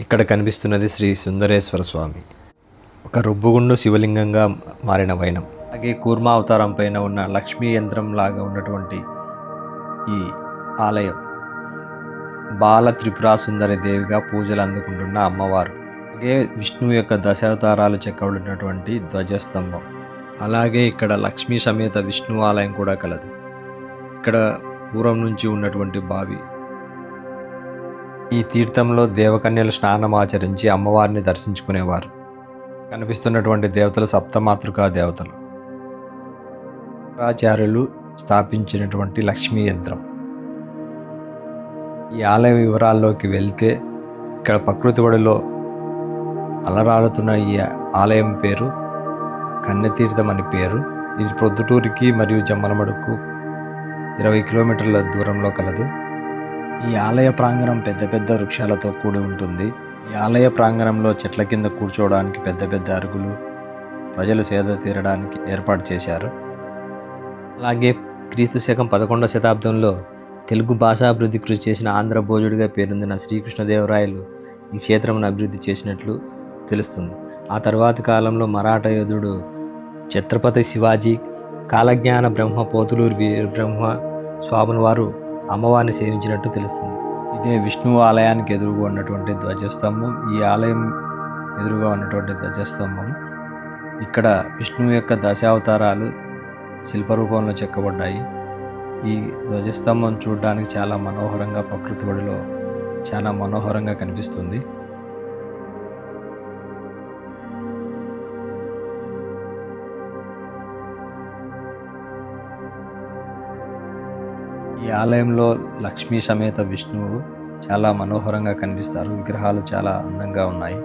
ఇక్కడ కనిపిస్తున్నది శ్రీ సుందరేశ్వర స్వామి, ఒక రుబ్బుగుండు శివలింగంగా మారిన వైనం. అలాగే కూర్మ అవతారం పైన ఉన్న లక్ష్మీ యంత్రం లాగా ఉన్నటువంటి ఈ ఆలయం బాల త్రిపురా సుందరి దేవిగా పూజలు అందుకుంటున్న అమ్మవారు. అలాగే విష్ణువు యొక్క దశావతారాలు చెక్కబడినటువంటి ధ్వజస్తంభం. అలాగే ఇక్కడ లక్ష్మీ సమేత విష్ణు ఆలయం కూడా కలదు. ఇక్కడ పూర్వం నుంచి ఉన్నటువంటి బావి. ఈ తీర్థంలో దేవకన్యలు స్నానం ఆచరించి అమ్మవారిని దర్శించుకునేవారు. కనిపిస్తున్నటువంటి దేవతలు సప్తమాతృకా దేవతలు. ఆచార్యులు స్థాపించినటువంటి లక్ష్మీ యంత్రం. ఈ ఆలయ వివరాల్లోకి వెళ్తే ఇక్కడ ప్రకృతి ఒడిలో అలరాడుతున్న ఈ ఆలయం పేరు కన్యతీర్థం అని పేరు. ఇది ప్రొద్దుటూరికి మరియు జమ్మలమడుకు 20 కిలోమీటర్ల దూరంలో కలదు. ఈ ఆలయ ప్రాంగణం పెద్ద పెద్ద వృక్షాలతో కూడి ఉంటుంది. ఈ ఆలయ ప్రాంగణంలో చెట్ల కింద కూర్చోవడానికి పెద్ద పెద్ద అరుగులు ప్రజలు సేద తీరడానికి ఏర్పాటు చేశారు. అలాగే క్రీస్తు శకం 11వ శతాబ్దంలో తెలుగు భాషాభివృద్ధి కృషి చేసిన ఆంధ్ర భోజుడిగా పేరొందిన శ్రీకృష్ణదేవరాయలు ఈ క్షేత్రమును అభివృద్ధి చేసినట్లు తెలుస్తుంది. ఆ తర్వాతి కాలంలో మరాఠా యోధుడు ఛత్రపతి శివాజీ, కాలజ్ఞాన బ్రహ్మ పోతులూరు వీరబ్రహ్మ స్వాముల వారు అమ్మవారిని సేవించినట్టు తెలుస్తుంది. ఇదే విష్ణువు ఆలయానికి ఎదురుగా ఉన్నటువంటి ధ్వజస్తంభం. ఈ ఆలయం ఎదురుగా ఉన్నటువంటి ధ్వజస్తంభం. ఇక్కడ విష్ణువు యొక్క దశావతారాలు శిల్పరూపంలో చెక్కబడ్డాయి. ఈ ధ్వజస్తంభం చూడడానికి చాలా మనోహరంగా, ప్రకృతి ఒడిలో చాలా మనోహరంగా కనిపిస్తుంది. ఈ ఆలయంలో లక్ష్మీ సమేత విష్ణువు చాలా మనోహరంగా కనిపిస్తారు. విగ్రహాలు చాలా అందంగా ఉన్నాయి.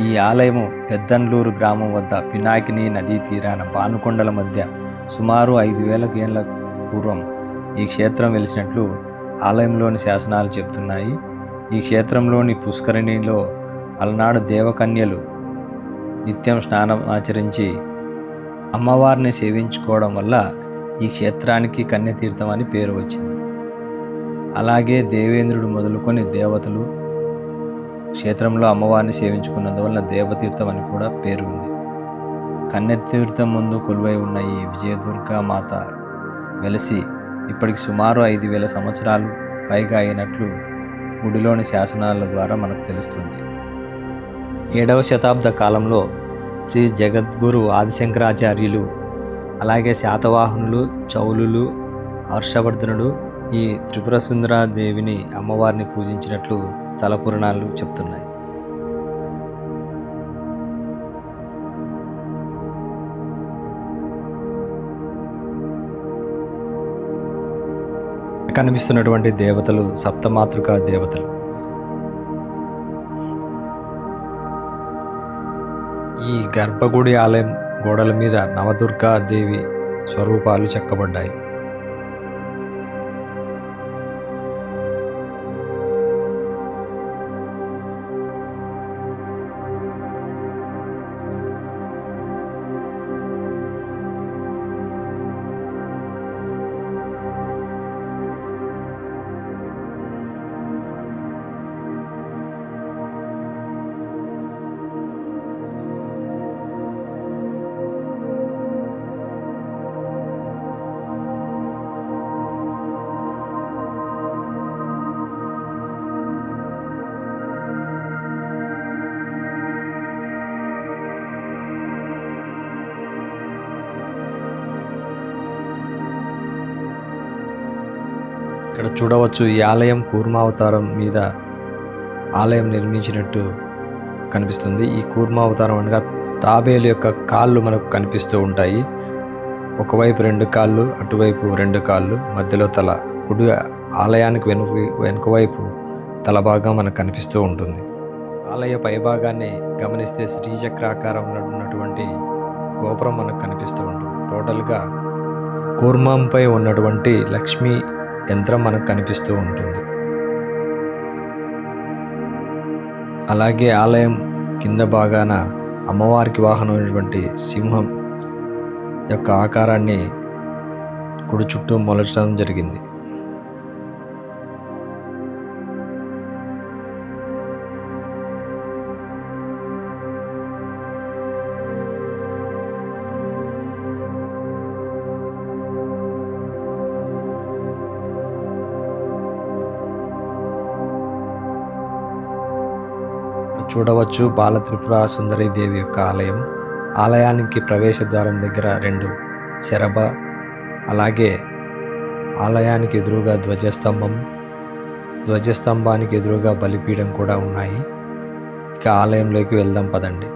ఈ ఆలయము పెద్దండ్లూరు గ్రామం వద్ద పినాకిని నదీ తీరాన బానుకొండల మధ్య సుమారు 5,000 ఏళ్ల పూర్వం ఈ క్షేత్రం వెలిసినట్లు ఆలయంలోని శాసనాలు చెబుతున్నాయి. ఈ క్షేత్రంలోని పుష్కరిణిలో అలనాడు దేవకన్యలు నిత్యం స్నానం ఆచరించి అమ్మవారిని సేవించుకోవడం వల్ల ఈ క్షేత్రానికి కన్యతీర్థం అని పేరు వచ్చింది. అలాగే దేవేంద్రుడు మొదలుకొని దేవతలు క్షేత్రంలో అమ్మవారిని సేవించుకున్నందువల్ల దేవతీర్థం అని కూడా పేరు ఉంది. కన్యతీర్థం ముందు కొలువై ఉన్న ఈ విజయదుర్గా మాత వెలసి ఇప్పటికి సుమారు 5,000 సంవత్సరాలు పైగా అయినట్లు గుడిలోని శాసనాల ద్వారా మనకు తెలుస్తుంది. 7వ శతాబ్ద కాలంలో శ్రీ జగద్గురు ఆదిశంకరాచార్యులు, అలాగే శాతవాహనులు, చౌలులు, హర్షవర్ధనుడు ఈ త్రిపుర సుందరాదేవిని అమ్మవారిని పూజించినట్లు స్థల పురాణాలు చెప్తున్నాయి. కనిపిస్తున్నటువంటి దేవతలు సప్తమాతృకా దేవతలు. ఈ గర్భగుడి ఆలయం గోడల మీద నవదుర్గా దేవి స్వరూపాలు చెక్కబడ్డాయి. ఇక్కడ చూడవచ్చు, ఈ ఆలయం కూర్మావతారం మీద ఆలయం నిర్మించినట్టు కనిపిస్తుంది. ఈ కూర్మావతారం అనగా తాబేలు యొక్క కాళ్ళు మనకు కనిపిస్తూ ఉంటాయి. ఒకవైపు 2 కాళ్ళు, అటువైపు 2 కాళ్ళు, మధ్యలో తల. గుడి ఆలయానికి వెనుక వైపు తల భాగం మనకు కనిపిస్తూ ఉంటుంది. ఆలయ పైభాగాన్ని గమనిస్తే శ్రీచక్రాకారంలో ఉన్నటువంటి గోపురం మనకు కనిపిస్తూ ఉంటుంది. టోటల్గా కూర్మంపై ఉన్నటువంటి లక్ష్మీ యంత్రం మనకు కనిపిస్తూ ఉంటుంది. అలాగే ఆలయం కింద భాగాన అమ్మవారికి వాహనమైనటువంటి సింహం యొక్క ఆకారాన్ని గుడి చుట్టూ మొలచడం జరిగింది. చూడవచ్చు బాల త్రిపుర సుందరి దేవి యొక్క ఆలయం. ఆలయానికి ప్రవేశ ద్వారం దగ్గర 2 శరభ, అలాగే ఆలయానికి ఎదురుగా ధ్వజస్తంభానికి ఎదురుగా బలిపీఠం కూడా ఉన్నాయి. ఇక ఆలయంలోకి వెళ్దాం పదండి.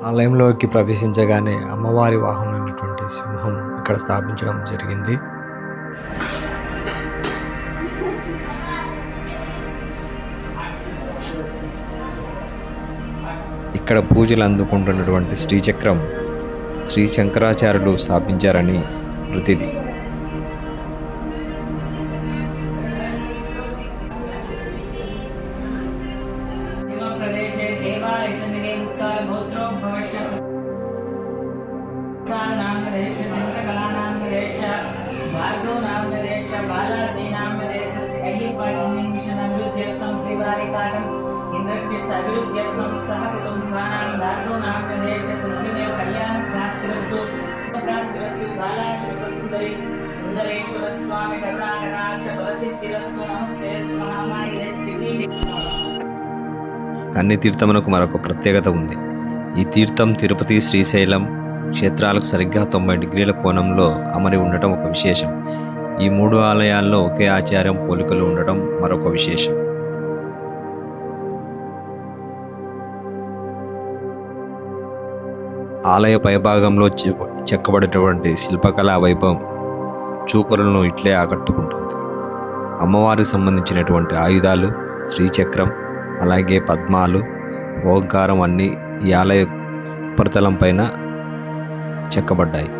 ఆలయంలోకి ప్రవేశించగానే అమ్మవారి వాహనమైనటువంటి సింహం ఇక్కడ స్థాపించడం జరిగింది. ఇక్కడ పూజలు అందుకుంటున్నటువంటి శ్రీచక్రం శ్రీ శంకరాచార్యులు స్థాపించారని ప్రతీది. కన్ని తీర్థమునకు మరొక ప్రత్యేకత ఉంది. ఈ తీర్థం తిరుపతి, శ్రీశైలం క్షేత్రాలకు సరిగ్గా 90 డిగ్రీల కోణంలో అమరి ఉండటం ఒక విశేషం. ఈ 3 ఆలయాల్లో ఒకే ఆచార్యం పోలికలు ఉండటం మరొక విశేషం. ఆలయ పైభాగంలో చెక్కబడినటువంటి శిల్పకళా వైభవం చూపులను ఇట్లే ఆకట్టుకుంటుంది. అమ్మవారికి సంబంధించినటువంటి ఆయుధాలు, శ్రీచక్రం, అలాగే పద్మాలు, ఓంకారం అన్నీ ఈ ఆలయ ఉపరితలం పైన చెక్కబడ్డాయి.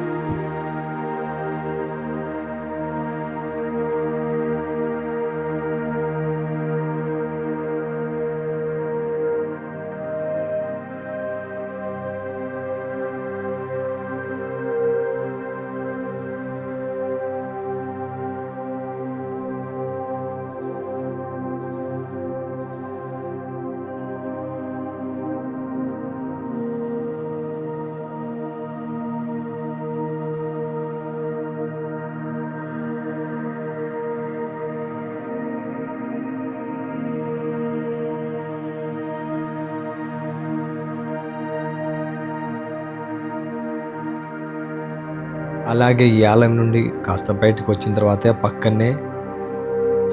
అలాగే ఈ ఆలయం నుండి కాస్త బయటకు వచ్చిన తర్వాత పక్కనే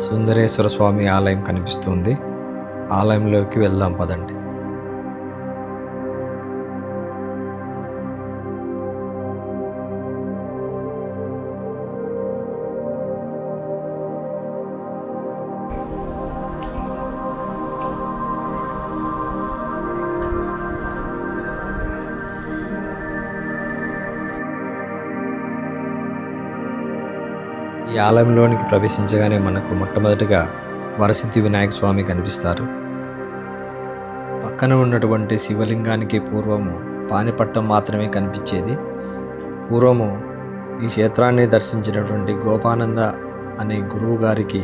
సుందరేశ్వర స్వామి ఆలయం కనిపిస్తుంది. ఆలయంలోకి వెళ్దాం పదండి. ఈ ఆలయంలోనికి ప్రవేశించగానే మనకు మొట్టమొదటిగా వరసిద్ధి వినాయక స్వామి కనిపిస్తారు. పక్కన ఉన్నటువంటి శివలింగానికి పూర్వము పానిపట్టం మాత్రమే కనిపించేది. పూర్వము ఈ క్షేత్రాన్ని దర్శించినటువంటి గోపానంద అనే గురువు గారికి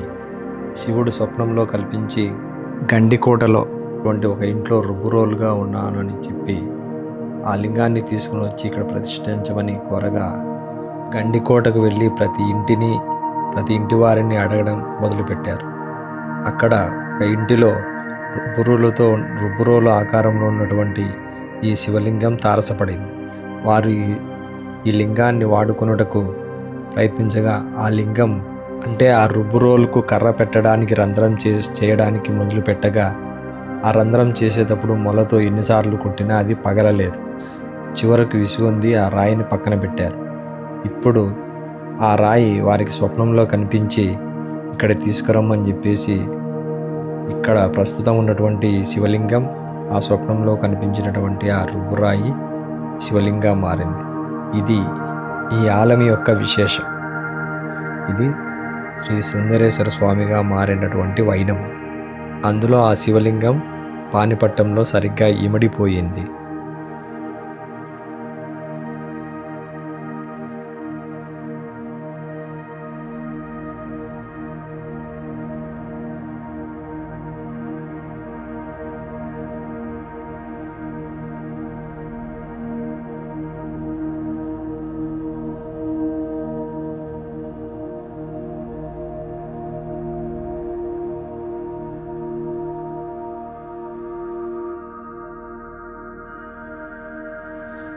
శివుడు స్వప్నంలో కల్పించి గండికోటలో ఒక ఇంట్లో రుబ్బురోలుగా ఉన్నానని చెప్పి ఆ లింగాన్ని తీసుకుని వచ్చి ఇక్కడ ప్రతిష్ఠించమని కోరగా గండికోటకు వెళ్ళి ప్రతి ఇంటి వారిని అడగడం మొదలుపెట్టారు. అక్కడ ఒక ఇంటిలో రుబ్బురోలు ఆకారంలో ఉన్నటువంటి ఈ శివలింగం తారసపడింది. వారు ఈ లింగాన్ని వాడుకొనుటకు ప్రయత్నించగా ఆ లింగం అంటే ఆ రుబ్బురోలుకు కర్ర పెట్టడానికి రంధ్రం చేయడానికి మొదలు పెట్టగా ఆ రంధ్రం చేసేటప్పుడు మొలతో ఎన్నిసార్లు కొట్టినా అది పగలలేదు. చివరకు విసుగొంది ఆ రాయిని పక్కన పెట్టారు. ఇప్పుడు ఆ రాయి వారికి స్వప్నంలో కనిపించి ఇక్కడ తీసుకురమ్మని చెప్పేసి ఇక్కడ ప్రస్తుతం ఉన్నటువంటి శివలింగం ఆ స్వప్నంలో కనిపించినటువంటి ఆ రుబ్బురాయి శివలింగం మారింది. ఇది ఈ ఆలయం యొక్క విశేషం. ఇది శ్రీ సుందరేశ్వర స్వామిగా మారినటువంటి వైనం. అందులో ఆ శివలింగం పానిపట్టంలో సరిగ్గా ఇమిడిపోయింది.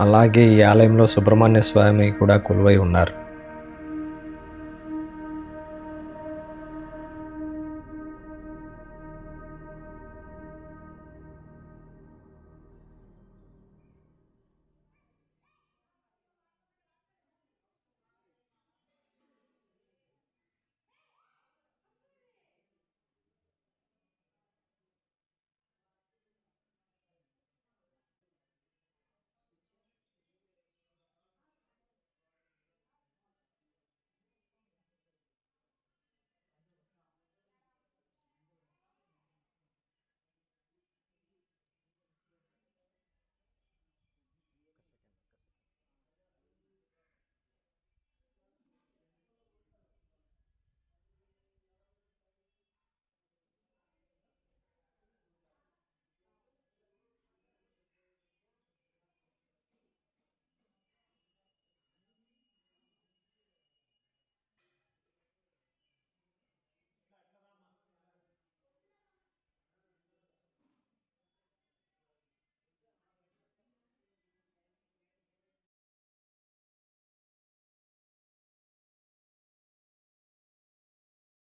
అలాగే ఈ ఆలయంలో సుబ్రహ్మణ్య స్వామి కూడా కొలువై ఉన్నారు.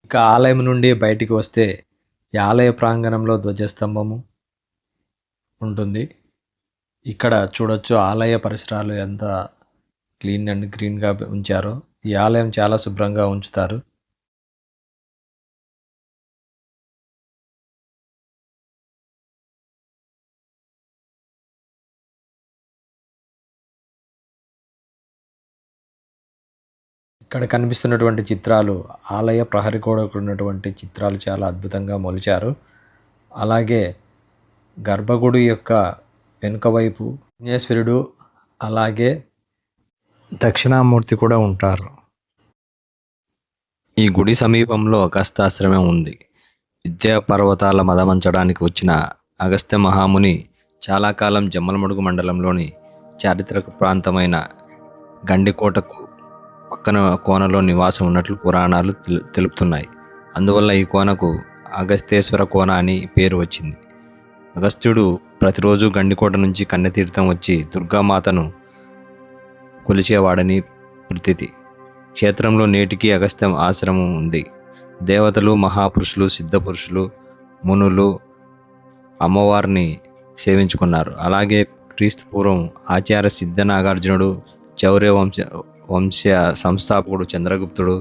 ఇక ఆలయం నుండి బయటికి వస్తే ఈ ఆలయ ప్రాంగణంలో ధ్వజస్తంభము ఉంటుంది. ఇక్కడ చూడొచ్చు ఆలయ పరిసరాలు ఎంత క్లీన్ అండ్ గ్రీన్గా ఉంచారో. ఈ ఆలయం చాలా శుభ్రంగా ఉంచుతారు. ఇక్కడ కనిపిస్తున్నటువంటి చిత్రాలు ఆలయ ప్రహరీ గోడకు ఉన్నటువంటి చిత్రాలు చాలా అద్భుతంగా మొలిచారు. అలాగే గర్భగుడి యొక్క వెనుక వైపు విఘ్నేశ్వరుడు అలాగే దక్షిణామూర్తి కూడా ఉంటారు. ఈ గుడి సమీపంలో అగస్త్యాశ్రమం ఉంది. విద్యా పర్వతాల మదమంచడానికి వచ్చిన అగస్త్య మహాముని చాలా కాలం జమ్మలమడుగు మండలంలోని చారిత్రక ప్రాంతమైన గండికోటకు పక్కన కోనలో నివాసం ఉన్నట్లు పురాణాలు తెలుపుతున్నాయి. అందువల్ల ఈ కోనకు అగస్తేశ్వర కోన అని పేరు వచ్చింది. అగస్త్యుడు ప్రతిరోజు గండికోట నుంచి కన్యతీర్థం వచ్చి దుర్గామాతను కొలిచేవాడని ప్రతీతి. క్షేత్రంలో నేటికి అగస్త్య ఆశ్రమం ఉంది. దేవతలు, మహాపురుషులు, సిద్ధపురుషులు, మునులు అమ్మవారిని సేవించుకున్నారు. అలాగే క్రీస్తు పూర్వం ఆచార్య సిద్ధనాగార్జునుడు, చౌర్య వంశ సంస్థాపకుడు చంద్రగుప్తుడు,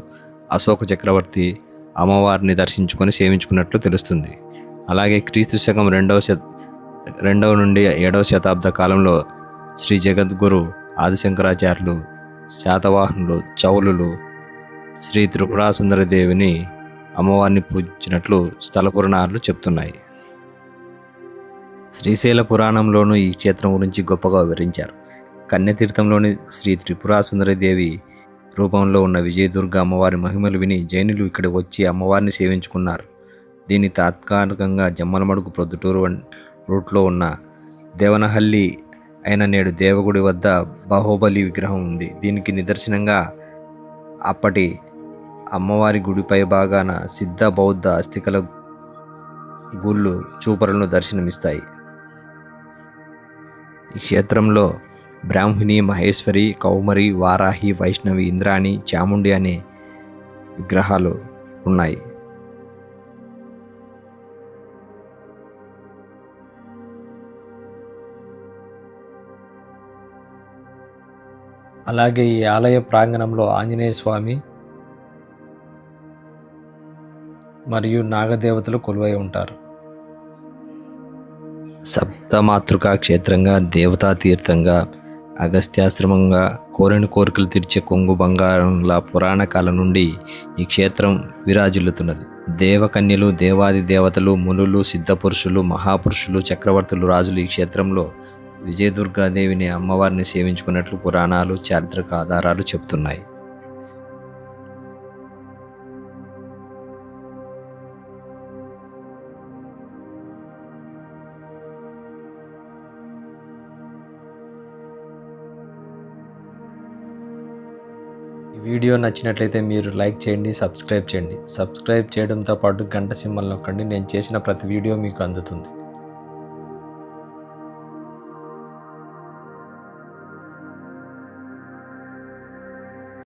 అశోక చక్రవర్తి అమ్మవారిని దర్శించుకొని సేవించుకున్నట్లు తెలుస్తుంది. అలాగే క్రీస్తు శకం 2వ నుండి 7వ శతాబ్ద కాలంలో శ్రీ జగద్గురు ఆదిశంకరాచార్యులు, శాతవాహనులు, చౌలులు శ్రీ త్రిపురాసుందరదేవిని అమ్మవారిని పూజించినట్లు స్థల పురాణాలు చెప్తున్నాయి. శ్రీశైల పురాణంలోనూ ఈ క్షేత్రం గురించి గొప్పగా వివరించారు. కన్యతీర్థంలోని శ్రీ త్రిపురాసుందరదేవి రూపంలో ఉన్న విజయదుర్గ అమ్మవారి మహిమలు విని జైనులు ఇక్కడికి వచ్చి అమ్మవారిని సేవించుకున్నారు. దీన్ని తాత్కాలికంగా జమ్మలమడుగు ప్రొద్దుటూరు రూట్లో ఉన్న దేవనహల్లి అయిన నేడు దేవగుడి వద్ద బాహుబలి విగ్రహం ఉంది. దీనికి నిదర్శనంగా అప్పటి అమ్మవారి గుడిపై భాగాన సిద్ధ బౌద్ధ అస్థికల గుళ్ళు చూపరులను దర్శనమిస్తాయి. ఈ క్షేత్రంలో బ్రాహ్మిణి, మహేశ్వరి, కౌమరి, వారాహి, వైష్ణవి, ఇంద్రాణి, చాముండి అనే విగ్రహాలు ఉన్నాయి. అలాగే ఈ ఆలయ ప్రాంగణంలో ఆంజనేయ స్వామి, మరియు నాగదేవతలు కొలువై ఉంటారు. సప్తమాతృకా క్షేత్రంగా, దేవతా తీర్థంగా, అగస్త్యాశ్రమంగా, కోరిన కోరికలు తీర్చే కొంగు బంగారంలా పురాణ కాలం నుండి ఈ క్షేత్రం విరాజిల్లుతున్నది. దేవకన్యలు, దేవాది దేవతలు, మునులు, సిద్ధపురుషులు, మహాపురుషులు, చక్రవర్తులు, రాజులు ఈ క్షేత్రంలో విజయదుర్గాదేవిని అమ్మవారిని సేవించుకున్నట్లు పురాణాలు, చారిత్రక ఆధారాలు చెబుతున్నాయి. ఈ వీడియో నచ్చినట్లయితే మీరు లైక్ చేయండి, సబ్స్క్రైబ్ చేయండి. సబ్స్క్రైబ్ చేయడంతో పాటు గంట సింబల్ నొక్కండి. నేను చేసిన ప్రతి వీడియో మీకు అందుతుంది.